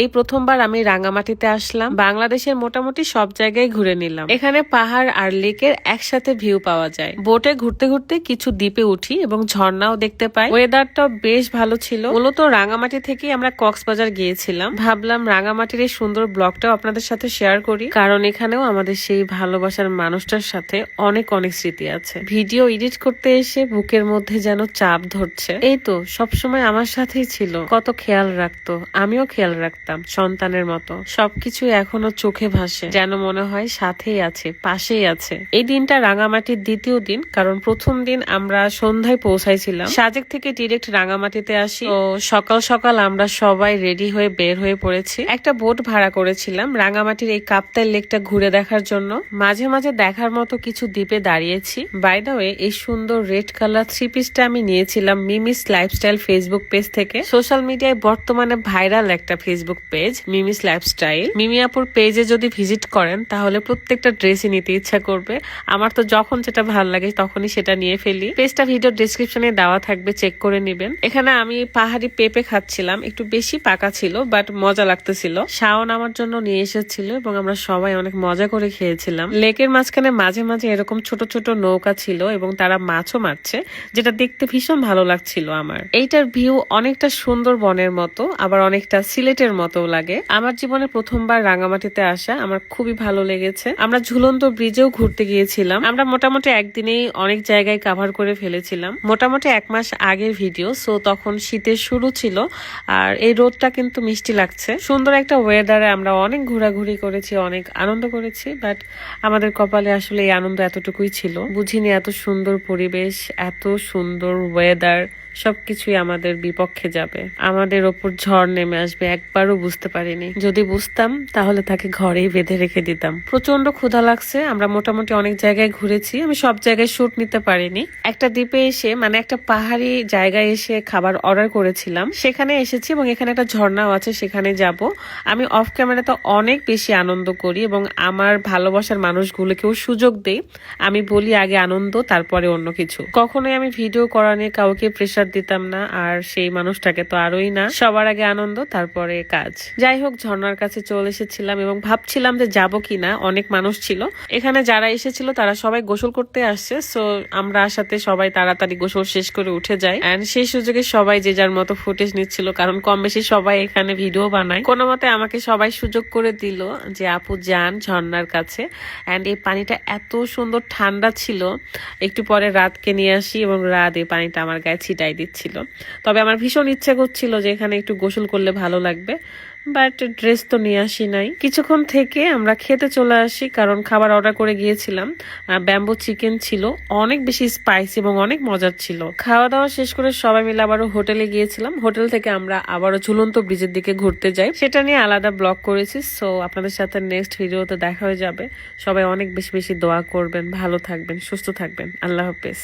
এই প্রথমবার আমি রাঙামাটিতে আসলাম। বাংলাদেশের মোটামুটি সব জায়গায় ঘুরে নিলাম। এখানে পাহাড় আর লেকের একসাথে ভিউ পাওয়া যায়। বোটে ঘুরতে ঘুরতে কিছু দ্বীপে উঠি এবং ঝর্ণাও দেখতে পাই। ওয়েদারটাও বেশ ভালো ছিল। মূলত রাঙামাটি থেকে আমরা কক্সবাজার গিয়েছিলাম। ভাবলাম রাঙামাটির এই সুন্দর ব্লগটাও আপনাদের সাথে শেয়ার করি, কারণ এখানেও আমাদের সেই ভালোবাসার মানুষটার সাথে অনেক অনেক স্মৃতি আছে। ভিডিও এডিট করতে এসে বুকের মধ্যে যেন চাপ ধরছে। এই তো সবসময় আমার সাথেই ছিল, কত খেয়াল রাখতো, আমিও খেয়াল রাখতাম সন্তানের মতো। সবকিছু এখনো চোখে ভাসে, যেন মনে হয় সাথেই আছে, পাশেই আছে। এই দিনটা রাঙামাটির দ্বিতীয় দিন, কারণ প্রথম দিন আমরা সন্ধ্যায় পৌঁছাইছিলাম। সাজেক থেকে ডিরেক্ট রাঙামাটিতে আসি। তো সকাল সকাল আমরা সবাই রেডি হয়ে বের হয়ে পড়েছি। একটা বোট ভাড়া করেছিলাম রাঙামাটির এই কাপ্তাই লেকটা ঘুরে দেখার জন্য। মাঝে মাঝে দেখার মতো কিছু দ্বীপে দাঁড়িয়েছি। বাই দ্য ওয়ে, এই সুন্দর রেড কালার থ্রি পিসটা আমি নিয়েছিলাম মিমিস লাইফস্টাইল ফেসবুক পেজ থেকে। সোশ্যাল মিডিয়ায় বর্তমানে ভাইরাল একটা ফেসবুক পেজ মিমিস লাইফস্টাইল। মিমি আপুর পেজে যদি ভিজিট করেন তাহলে প্রত্যেকটা ড্রেসই নিতে ইচ্ছা করবে। আমার তো যখন যেটা ভালো লাগে তখনই সেটা নিয়ে ফেলি। পেজটা ভিডিও ডেসক্রিপশনে দেওয়া থাকবে, চেক করে নেবেন। এখানে আমি পাহাড়ি পেঁপে খাচ্ছিলাম, একটু বেশি পাকা ছিল বাট মজা লাগতেছিল। শাওন আমার জন্য নিয়ে এসেছিল এবং আমরা সবাই অনেক মজা করে খেয়েছিলাম। লেকের মাঝখানে মাঝে মাঝে এরকম ছোট ছোট নৌকা ছিল এবং তারা মাছও মারছে, যেটা দেখতে ভীষণ ভালো লাগছিল আমার। এইটার ভিউ অনেকটা সুন্দর বনের মতো, আবার অনেকটা সিলেটের মতো লাগে। আমার জীবনে প্রথমবার রাঙামাটিতে আসা, আমার খুবই ভালো লেগেছে। আমরা ঝুলন্ত ব্রিজেও ঘুরতে গিয়েছিলাম। আমরা মোটামুটি একদিনেই অনেক জায়গায় কভার করে ফেলেছিলাম। মোটামুটি 1 মাস আগের ভিডিও, সো তখন শীতের শুরু ছিল আর এই রোদটা কিন্তু মিষ্টি লাগছে। সুন্দর একটা ওয়েদারে আমরা অনেক ঘোরাঘুরি করেছি, অনেক আনন্দ করেছি, বাট আমাদের কপালে আসলে এই আনন্দ এতটুকুই ছিল। বুঝিনি এত সুন্দর পরিবেশ, এত সুন্দর ওয়েদার সবকিছুই আমাদের বিপক্ষে যাবে, আমাদের ওপর ঝড় নেমে আসবে, একবারও বুঝতে পারিনি। যদি বুঝতাম তাহলে তাকে ঘরেই বেঁধে রেখে দিতাম। প্রচন্ড ক্ষুধা লাগছে। আমরা মোটামুটি অনেক জায়গায় ঘুরেছি, আমি সব জায়গায় শুট নিতে পারিনি। একটা দ্বীপে এসে, মানে একটা পাহাড়ি জায়গায় এসে খাবার অর্ডার করেছিলাম, সেখানে এসেছি এবং এখানে একটা ঝর্ণাও আছে, সেখানে যাব। আমি অফ ক্যামেরাতে অনেক বেশি আনন্দ করি এবং আমার ভালোবাসার মানুষগুলোকেও সুযোগ দেই। আমি বলি আগে আনন্দ, তারপরে অন্য কিছু। কখনোই আমি ভিডিও করা নিয়ে কাউকে প্রেশার দিতাম না, আর সেই মানুষটাকে তো আরোই না। সবার আগে আনন্দ, তারপরে কাজ। যাই হোক, ঝর্ণার কাছে চলে এসেছিলাম এবং ভাবছিলাম যে যাব কিনা, অনেক মানুষ ছিল এখানে। যারা এসেছিল তারা সবাই গোসল করতে আসছে, সো আমরা আসাতে সবাই তাড়াতাড়ি গোসল শেষ করে উঠে যায়। এন্ড সেই সুযোগে সবাই যে যার মতো ফুটেজ নিচ্ছিল, কারণ কম বেশি সবাই এখানে ভিডিও বানায়। কোনো মতে আমাকে সবাই সুযোগ করে দিল যে আপু যান ঝর্ণার কাছে। এন্ড এই পানিটা এত সুন্দর ঠান্ডা ছিল। একটু পরে রাতকে নিয়ে আসি এবং রাত এই পানিটা আমার গায়ে ছিটাই দিচ্ছিল। তবে আমার ভীষণ ইচ্ছে করছিল যে এখানে একটু গোসল করলে ভালো লাগবে, বাট ড্রেস তো নিয়ে আসি নাই। কিছুক্ষণ থেকে আমরা খেতে চলে আসি, কারণ খাবার অর্ডার করে গিয়েছিলাম। ব্যাম্বো চিকেন ছিল, অনেক বেশি স্পাইসি এবং অনেক মজার ছিল। খাওয়া দাওয়া শেষ করে সবাই মিলে আবারও হোটেলে গিয়েছিলাম। হোটেল থেকে আমরা আবারও ঝুলন্ত ব্রিজের দিকে ঘুরতে যাই, সেটা নিয়ে আলাদা ব্লগ করেছি। সো আপনাদের সাথে নেক্সট ভিডিওতে দেখা হয়ে যাবে। সবাই অনেক বেশি বেশি দোয়া করবেন, ভালো থাকবেন, সুস্থ থাকবেন। আল্লাহ হাফেজ।